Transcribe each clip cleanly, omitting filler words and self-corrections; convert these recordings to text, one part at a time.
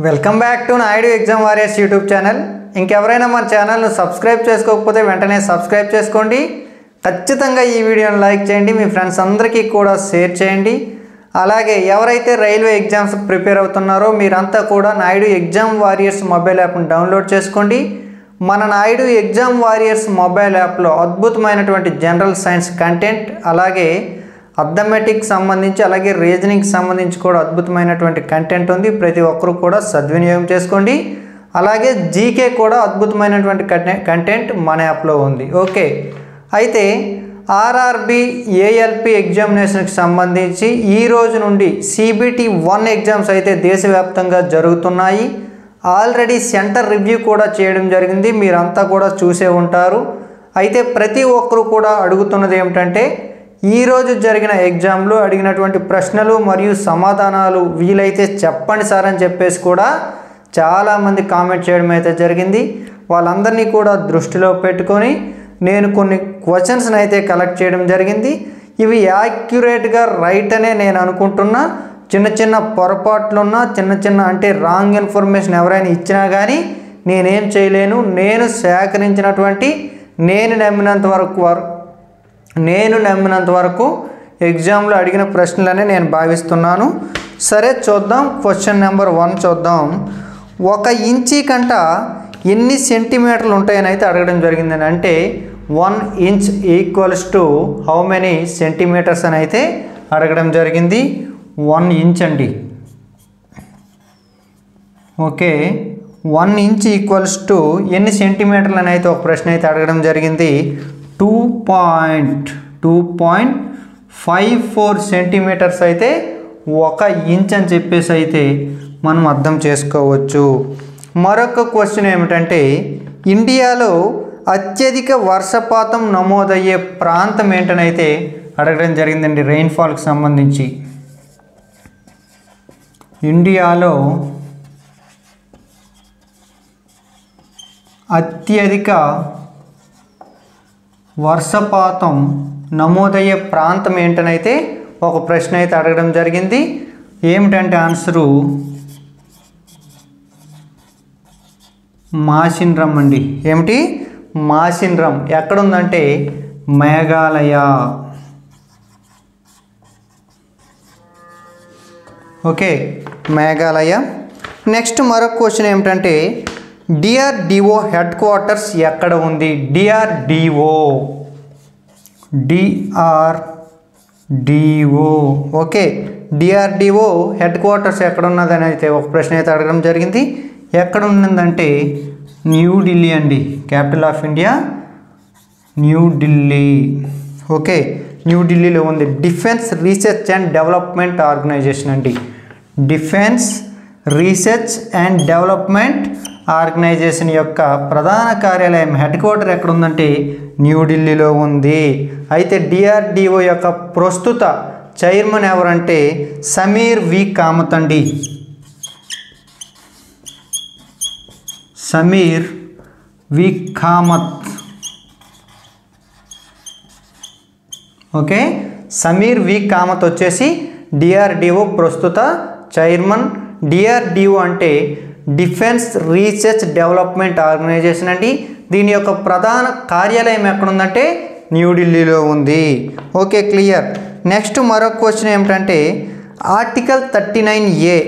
Welcome back to Naidu exam warriors YouTube channel. ఇంకెవరైనా మన ఛానల్ను సబ్స్క్రైబ్ చేసుకోకపోతే వెంటనే సబ్స్క్రైబ్ చేసుకోండి. ఖచ్చితంగా ఈ వీడియోని లైక్ చేయండి, మీ ఫ్రెండ్స్ అందరికీ కూడా షేర్ చేయండి. అలాగే ఎవరైతే రైల్వే ఎగ్జామ్స్ ప్రిపేర్ అవుతున్నారో మీరంతా కూడా నాయుడు ఎగ్జామ్ వారియర్స్ మొబైల్ యాప్ను డౌన్లోడ్ చేసుకోండి. మన నాయుడు ఎగ్జామ్ వారియర్స్ మొబైల్ యాప్లో అద్భుతమైనటువంటి జనరల్ సైన్స్ కంటెంట్, అలాగే అథమెటిక్ సంబంధించి అలాగే రీజనింగ్ సంబంధించి కూడా అద్భుతమైనటువంటి కంటెంట్ ఉంది. ప్రతి ఒక్కరూ కూడా సద్వినియోగం చేసుకోండి. అలాగే జీకే కూడా అద్భుతమైనటువంటి కంటెంట్ మన యాప్లో ఉంది. ఓకే, అయితే ఆర్ఆర్బి ఏఎల్పి ఎగ్జామినేషన్కి సంబంధించి ఈ రోజు నుండి సిబిటి 1 ఎగ్జామ్స్ అయితే దేశవ్యాప్తంగా జరుగుతున్నాయి. ఆల్రెడీ సెంటర్ రివ్యూ కూడా చేయడం జరిగింది, మీరంతా కూడా చూసే ఉంటారు. అయితే ప్రతి ఒక్కరూ కూడా అడుగుతున్నది ఏమిటంటే, ఈరోజు జరిగిన ఎగ్జామ్లో అడిగినటువంటి ప్రశ్నలు మరియు సమాధానాలు వీలైతే చెప్పండి సార్ అని చెప్పేసి కూడా చాలామంది కామెంట్ చేయడం అయితే జరిగింది. వాళ్ళందరినీ కూడా దృష్టిలో పెట్టుకొని నేను కొన్ని క్వశ్చన్స్ని అయితే కలెక్ట్ చేయడం జరిగింది. ఇవి యాక్యురేట్గా రైట్ అనే నేను అనుకుంటున్నా. చిన్న చిన్న పొరపాట్లున్నా, చిన్న అంటే రాంగ్ ఇన్ఫర్మేషన్ ఎవరైనా ఇచ్చినా కానీ నేనేం చేయలేను. నేను సేకరించినటువంటి నేను నమ్మినంత వరకు ఎగ్జామ్లో అడిగిన ప్రశ్నలనే నేను భావిస్తున్నాను. సరే చూద్దాం. క్వశ్చన్ నెంబర్ 1 చూద్దాం. 1 ఇంచీ కంట ఎన్ని సెంటీమీటర్లు ఉంటాయని అయితే అడగడం జరిగిందని. అంటే 1 inch equals to how many centimeters అని అయితే అడగడం జరిగింది. 1 ఇంచ్ అండి. ఓకే, 1 ఇంచ్ ఈక్వల్స్ టు ఎన్ని సెంటీమీటర్లు అని అయితే ఒక ప్రశ్న అయితే అడగడం జరిగింది. 2.54 సెంటీమీటర్స్ అయితే 1 ఇంచ్ అని చెప్పేసి అయితే మనం అర్థం చేసుకోవచ్చు. మరొక క్వశ్చన్ ఏమిటంటే, ఇండియాలో అత్యధిక వర్షపాతం నమోదయ్యే ప్రాంతం ఏంటని అయితే అడగడం జరిగిందండి. రెయిన్ఫాల్కి సంబంధించి ఇండియాలో అత్యధిక వర్షపాతం నమోదయ్యే ప్రాంతం ఏంటనైతే ఒక ప్రశ్న అయితే అడగడం జరిగింది. ఏమిటంటే ఆన్సరు మాసిన్రామ్ అండి. ఏమిటి? మాసిన్రామ్. ఎక్కడుందంటే మేఘాలయ. ఓకే, మేఘాలయ. నెక్స్ట్ మరొక క్వశ్చన్ ఏమిటంటే, డిఆర్డిఓ హెడ్ క్వార్టర్స్ ఎక్కడ ఉంది? DRDO. Okay, DRDO head quarters ఎక్కడ ఉన్నదని అయితే ఒక ప్రశ్న అయితే అడగడం జరిగింది. ఎక్కడ ఉన్నదంటే న్యూఢిల్లీ అండి. Capital of India New Delhi. Okay, న్యూఢిల్లీలో ఉంది. Defence research and development organisation అండి. Defence research and development organisation యొక్క ప్రధాన కార్యాలయం హెడ్ క్వార్టర్ ఎక్కడ ఉందంటే న్యూఢిల్లీలో ఉంది. అయితే డిఆర్డిఓ యొక్క ప్రస్తుత చైర్మన్ ఎవరంటే సమీర్ వి కామత్ అండి. సమీర్ వి కామత్. ఓకే, సమీర్ వి కామత్ వచ్చేసి డిఆర్డిఓ ప్రస్తుత చైర్మన్. డిఆర్డిఓ అంటే డిఫెన్స్ రీసెర్చ్ డెవలప్మెంట్ ఆర్గనైజేషన్ అండి. దీని యొక్క ప్రధాన కార్యాలయం ఎక్కడుందంటే న్యూఢిల్లీలో ఉంది. Okay, clear. నెక్స్ట్ మరొక క్వశ్చన్ ఏమిటంటే, ఆర్టికల్ 39A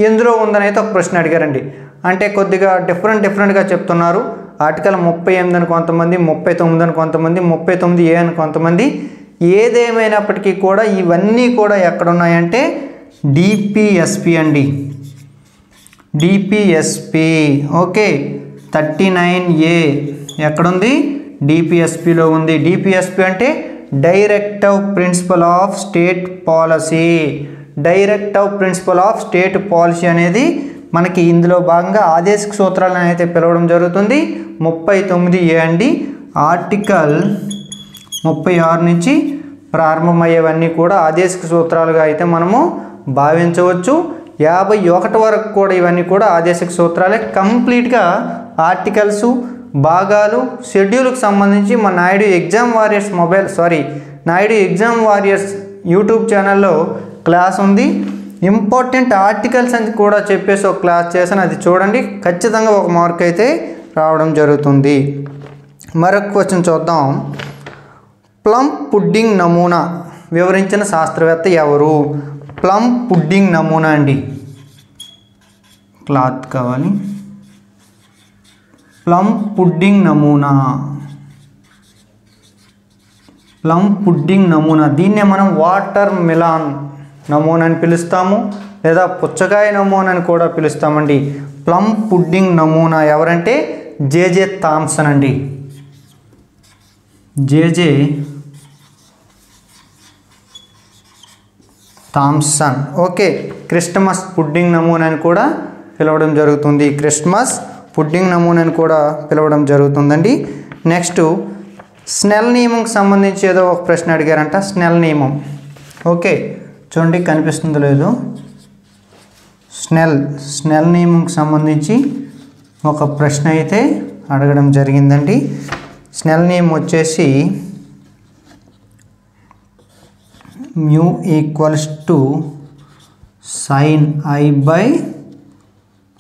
ఎందులో ఉందని అయితే ఒక ప్రశ్న అడిగారండి. అంటే కొద్దిగా డిఫరెంట్గా చెప్తున్నారు. ఆర్టికల్ 38 అని కొంతమంది, 39 అని కొంతమంది, 39A అని కొంతమంది. ఏదేమైనప్పటికీ కూడా ఇవన్నీ కూడా ఎక్కడున్నాయంటే డిపిఎస్పి అండి. డిపిఎస్పి. ఓకే, 39A ఎక్కడుంది? డిపిఎస్పిలో ఉంది. డిపిఎస్పి అంటే directive principle of state policy. Directive principle of state policy అనేది మనకి ఇందులో భాగంగా ఆదేశిక సూత్రాలను అయితే పిలవడం జరుగుతుంది. 39A అండి. ఆర్టికల్ 36 నుంచి ప్రారంభమయ్యేవన్నీ కూడా ఆదేశిక సూత్రాలుగా అయితే మనము భావించవచ్చు. 51 వరకు కూడా ఇవన్నీ కూడా ఆదేశిక సూత్రాలే. కంప్లీట్గా ఆర్టికల్స్, భాగాలు, షెడ్యూల్కి సంబంధించి మన Naidu exam warriors Naidu exam warriors YouTube ఛానల్లో క్లాస్ ఉంది. ఇంపార్టెంట్ ఆర్టికల్స్ అని కూడా చెప్పేసి ఒక క్లాస్ చేశాను, అది చూడండి, ఖచ్చితంగా ఒక మార్క్ అయితే రావడం జరుగుతుంది. మరొక క్వశ్చన్ చూద్దాం. ప్లమ్ పుడ్డింగ్ నమూనా వివరించిన శాస్త్రవేత్త ఎవరు? ప్లమ్ పుడ్డింగ్ నమూనా అండి, క్లాత్ కావాలి. ప్లమ్ పుడ్డింగ్ నమూనా, ప్లమ్ పుడ్డింగ్ నమూనా, దీన్నే మనం వాటర్ మిలాన్ నమూనా అని పిలుస్తాము, లేదా పుచ్చకాయ నమూనా అని కూడా పిలుస్తామండి. ప్లమ్ పుడ్డింగ్ నమూనా ఎవరంటే జేజే థామ్సన్ అండి, J J Thomson. Okay, Christmas pudding నమూనా అని కూడా పిలవడం జరుగుతుంది, క్రిస్మస్ పుడ్డింగ్ నమూనా అని కూడా పిలవడం జరుగుతుందండి. నెక్స్ట్ స్నెల్ నియమంకి సంబంధించి ఏదో ఒక ప్రశ్న అడిగారంట, స్నెల్ నియమం. ఓకే చూడండి, కనిపిస్తుందో లేదో, స్నెల్ నియమంకి సంబంధించి ఒక ప్రశ్న అయితే అడగడం జరిగిందండి. స్నెల్ నియమం వచ్చేసి mu equals to sin I by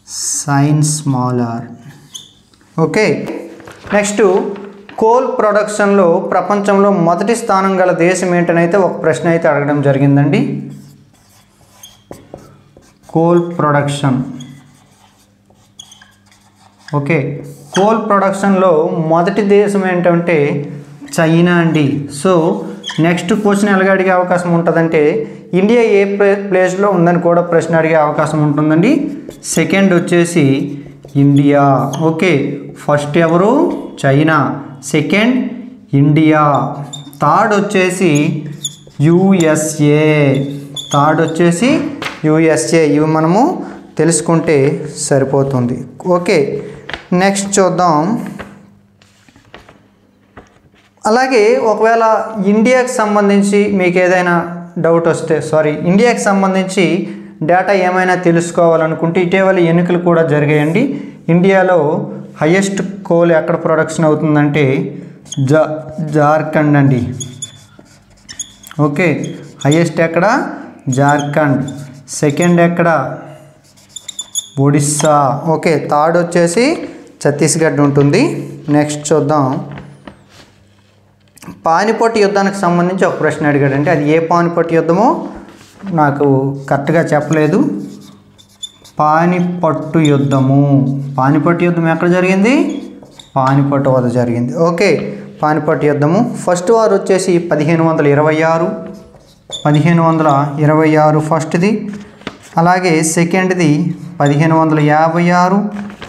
sin small r. Okay, next coal ప్రొడక్షన్లో ప్రపంచంలో మొదటి స్థానం గల దేశం ఏంటనైతే ఒక ప్రశ్న అయితే అడగడం జరిగిందండి. Coal production. ఓకే, కోల్ ప్రొడక్షన్లో మొదటి దేశం ఏంటంటే చైనా అండి. సో నెక్స్ట్ క్వశ్చన్ ఎలాగ అడిగే అవకాశం ఉంటుందంటే ఇండియా ఏ ప్లేస్లో ఉందని కూడా ప్రశ్న అడిగే అవకాశం ఉంటుందండి. సెకండ్ వచ్చేసి ఇండియా. ఓకే, ఫస్ట్ ఎవరు? చైనా, సెకండ్ ఇండియా, థర్డ్ వచ్చేసి యుఎస్ఏ, ఇవి మనము తెలుసుకుంటే సరిపోతుంది. ఓకే, నెక్స్ట్ చూద్దాం. అలాగే ఒకవేళ ఇండియాకి సంబంధించి మీకు ఏదైనా డౌట్ వస్తే, ఇండియాకి సంబంధించి డేటా ఏమైనా తెలుసుకోవాలనుకుంటే ఇటీవల ఎన్నికలు కూడా జరిగాయండి. ఇండియాలో హైయెస్ట్ కోల్ ఎక్కడ ప్రొడక్షన్ అవుతుందంటే జార్ఖండ్ అండి. ఓకే, హైయెస్ట్ ఎక్కడ? జార్ఖండ్. సెకండ్ ఎక్కడ? ఒడిస్సా. ఓకే, థర్డ్ వచ్చేసి ఛత్తీస్గఢ్ ఉంటుంది. నెక్స్ట్ చూద్దాం. పానిపట్ యుద్ధానికి సంబంధించి ఒక ప్రశ్న అడిగాడంటే అది ఏ పానిపట్ యుద్ధమో నాకు కరెక్ట్గా చెప్పలేదు. పానిపట్టు యుద్ధం ఎక్కడ జరిగింది? పానిపట్టు వద్ద జరిగింది. ఓకే, పానిపట్టు యుద్ధము. ఫస్ట్ వార్ వచ్చేసి 1526 ఫస్ట్ది. అలాగే సెకండ్ది 1556,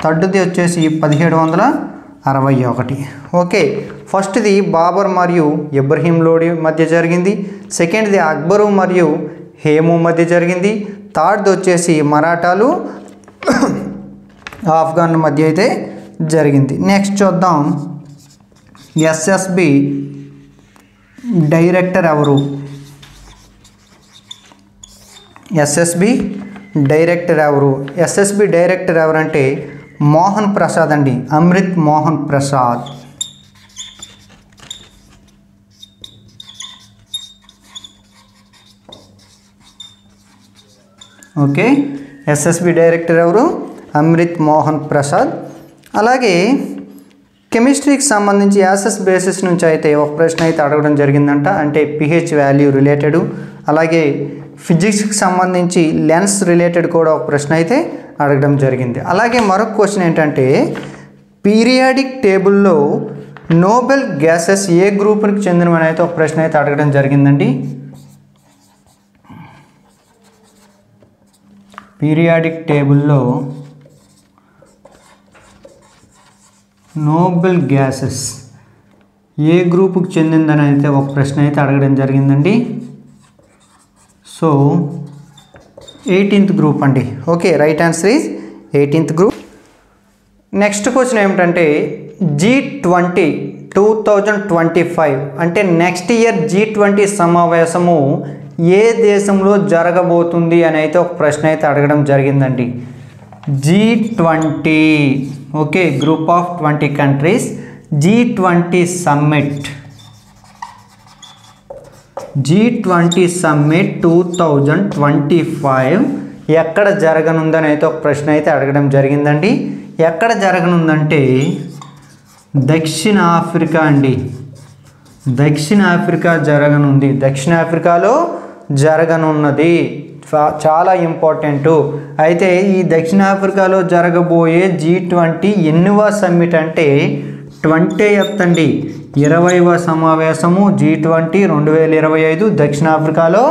థర్డ్ది వచ్చేసి 1761. ఓకే, ఫస్ట్ది బాబర్ మరియు ఇబ్రహీం లోడి మధ్య జరిగింది. సెకండ్ది అక్బరు మరియు హేము మధ్య జరిగింది. థర్డ్ది వచ్చేసి మరాఠాలు ఆఫ్ఘన్ మధ్య అయితే జరిగింది. నెక్స్ట్ చూద్దాం. ఎస్ఎస్బి డైరెక్టర్ ఎవరు? ఎస్ఎస్బి డైరెక్టర్ ఎవరంటే మోహన్ ప్రసాద్ అండి, Amrit Mohan Prasad. Okay, SSB director ఎవరు? అమృత్ మోహన్ ప్రసాద్. అలాగే కెమిస్ట్రీకి సంబంధించి యాసెస్ బేసిస్ నుంచి అయితే ఒక ప్రశ్న అయితే అడగడం జరిగిందంట, అంటే పిహెచ్ వాల్యూ రిలేటెడ్. అలాగే ఫిజిక్స్కి సంబంధించి లెన్స్ రిలేటెడ్ కూడా ఒక ప్రశ్న అయితే అడగడం జరిగింది. అలాగే మరొక క్వశ్చన్ ఏంటంటే పీరియాడిక్ టేబుల్లో నోబెల్ గ్యాసెస్ ఏ గ్రూప్కి చెందినవని అయితే ఒక ప్రశ్న అయితే అడగడం జరిగిందండి. పీరియాడిక్ టేబుల్లో నోబెల్ గ్యాసెస్ ఏ గ్రూపుకి చెందిందని అయితే ఒక ప్రశ్న అయితే అడగడం జరిగిందండి. సో 18th గ్రూప్ అండి. Okay, right answer is 18th group. Next question ఏమిటంటే G20 2025 అంటే నెక్స్ట్ ఇయర్ G20 సమావేశము ఏ దేశంలో జరగబోతుంది అని అయితే ఒక ప్రశ్న అయితే అడగడం జరిగిందండి. G20, okay, group of 20 countries, G20 summit G20 summit 2025 ఎక్కడ జరగనుందని అయితే ఒక ప్రశ్న అయితే అడగడం జరిగిందండి. ఎక్కడ జరగనుందంటే దక్షిణాఫ్రికా అండి. దక్షిణాఫ్రికా జరగనుంది. దక్షిణాఫ్రికాలో జరగనున్నది. చాలా ఇంపార్టెంటు. అయితే ఈ దక్షిణాఫ్రికాలో జరగబోయే G20 ఎన్నవ సమ్మిట్ అంటే 20th అండి. 20వ సమావేశము G20 2025 దక్షిణాఫ్రికాలో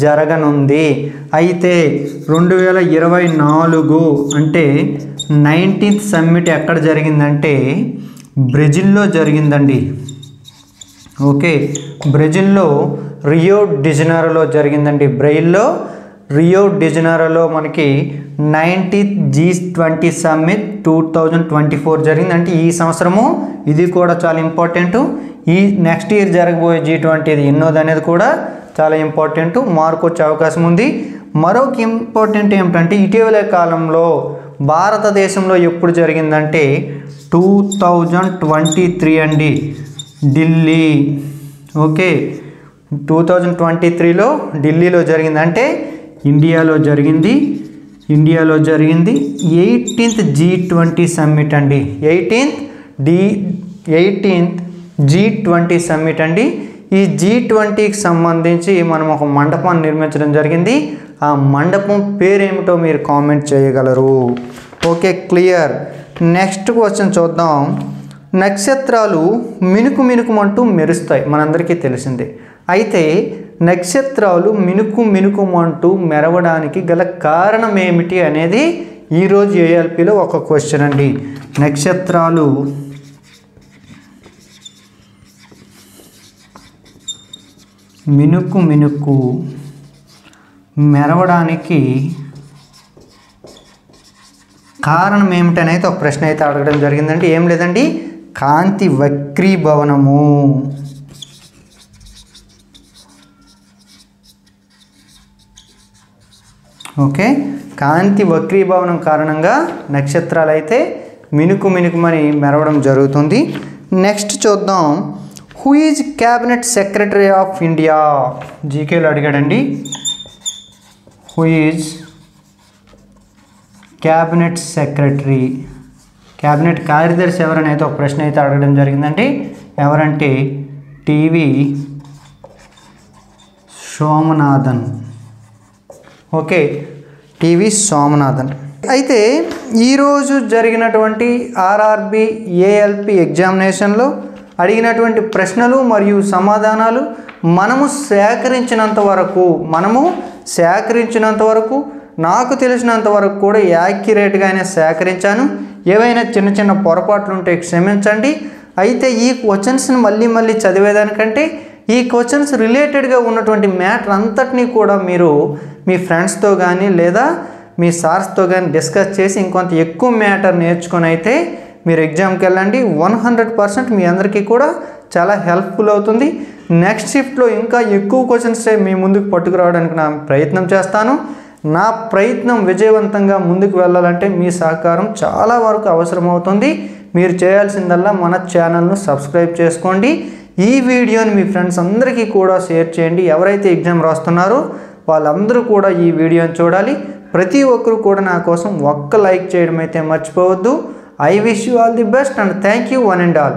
జరగనుంది. అయితే 2024 అంటే 19th సమ్మిట్ ఎక్కడ జరిగిందంటే బ్రెజిల్లో జరిగిందండి. ఓకే, బ్రెజిల్లో రియో డిజనీరోలో జరిగిందండి. రియో డిజనీరోలో మనకి 90th G20 సమ్మిట్ 2024 జరిగింది. అంటే ఈ సంవత్సరము ఇది కూడా చాలా ఇంపార్టెంట్. ఈ నెక్స్ట్ ఇయర్ జరగబోయే G20 ఇది ఎన్నోది అనేది కూడా చాలా ఇంపార్టెంట్. మార్కు వచ్చే అవకాశం ఉంది. మరొక ఇంపార్టెంట్ ఏమిటంటే ఇటీవల కాలంలో భారతదేశంలో ఎప్పుడు జరిగిందంటే 2023 అండి, ఢిల్లీ. ఓకే, 2023లో ఢిల్లీలో జరిగింది. అంటే ఇండియాలో జరిగింది. 18th G20 సమ్మిట్ అండి. 18th G20 సమ్మిట్ అండి. ఈ G20కి సంబంధించి మనం ఒక మండపాన్ని నిర్మించడం జరిగింది. ఆ మండపం పేరేమిటో మీరు కామెంట్ చేయగలరు. Okay, clear. నెక్స్ట్ క్వశ్చన్ చూద్దాం. నక్షత్రాలు మినుకు మినుకుమంటూ మెరుస్తాయి, మనందరికీ తెలిసిందే. అయితే నక్షత్రాలు మినుకుమంటూ మెరవడానికి గల కారణం ఏమిటి అనేది ఈరోజు ఏఎల్పిలో ఒక క్వశ్చన్ అండి. నక్షత్రాలు మినుకు మెరవడానికి కారణం ఏమిటనేది ఒక ప్రశ్న అయితే అడగడం జరిగిందండి. ఏం లేదండి, కాంతి వక్రీభవనము. ఓకే, కాంతి వక్రీభవనం కారణంగా నక్షత్రాలు అయితే మినుకుమని మెరవడం జరుగుతుంది. నెక్స్ట్ చూద్దాం. Who is cabinet secretary of India? జీకేలో అడిగాడండి. Who is cabinet secretary, cabinet కార్యదర్శి ఎవరని అయితే ఒక ప్రశ్న అయితే అడగడం జరిగిందండి. ఎవరంటే T V Somanathan. Okay, T V Somanathan. అయితే ఈరోజు జరిగినటువంటి ఆర్ఆర్బి ఏఎల్పి ఎగ్జామినేషన్లో అడిగినటువంటి ప్రశ్నలు మరియు సమాధానాలు మనము సేకరించినంత వరకు నాకు తెలిసినంత వరకు కూడా యాక్యురేట్గానే సేకరించాను. ఏవైనా చిన్న పొరపాట్లు ఉంటే క్షమించండి. అయితే ఈ క్వశ్చన్స్ని మళ్ళీ చదివేదానికంటే ఈ క్వశ్చన్స్ రిలేటెడ్గా ఉన్నటువంటి మ్యాటర్ అంతటినీ కూడా మీరు మీ ఫ్రెండ్స్తో కానీ లేదా మీ సార్స్తో కానీ డిస్కస్ చేసి ఇంకొంత ఎక్కువ మ్యాటర్ నేర్చుకొని అయితే మీరు ఎగ్జామ్కి వెళ్ళండి. 100% మీ అందరికీ కూడా చాలా హెల్ప్ఫుల్ అవుతుంది. నెక్స్ట్ షిఫ్ట్లో ఇంకా ఎక్కువ క్వశ్చన్స్ మీ ముందుకు పట్టుకురావడానికి నా ప్రయత్నం చేస్తాను. నా ప్రయత్నం విజయవంతంగా ముందుకు వెళ్ళాలంటే మీ సహకారం చాలా వరకు అవసరమవుతుంది. మీరు చేయాల్సిందల్లా మన ఛానల్ను సబ్స్క్రైబ్ చేసుకోండి. ఈ వీడియోని మీ ఫ్రెండ్స్ అందరికీ కూడా షేర్ చేయండి. ఎవరైతే ఎగ్జామ్ రాస్తున్నారో వాళ్ళందరూ కూడా ఈ వీడియోని చూడాలి. ప్రతి ఒక్కరు కూడా నా కోసం ఒక్క లైక్ చేయడం అయితే మర్చిపోవద్దు. I wish you all the best and thank you one and all.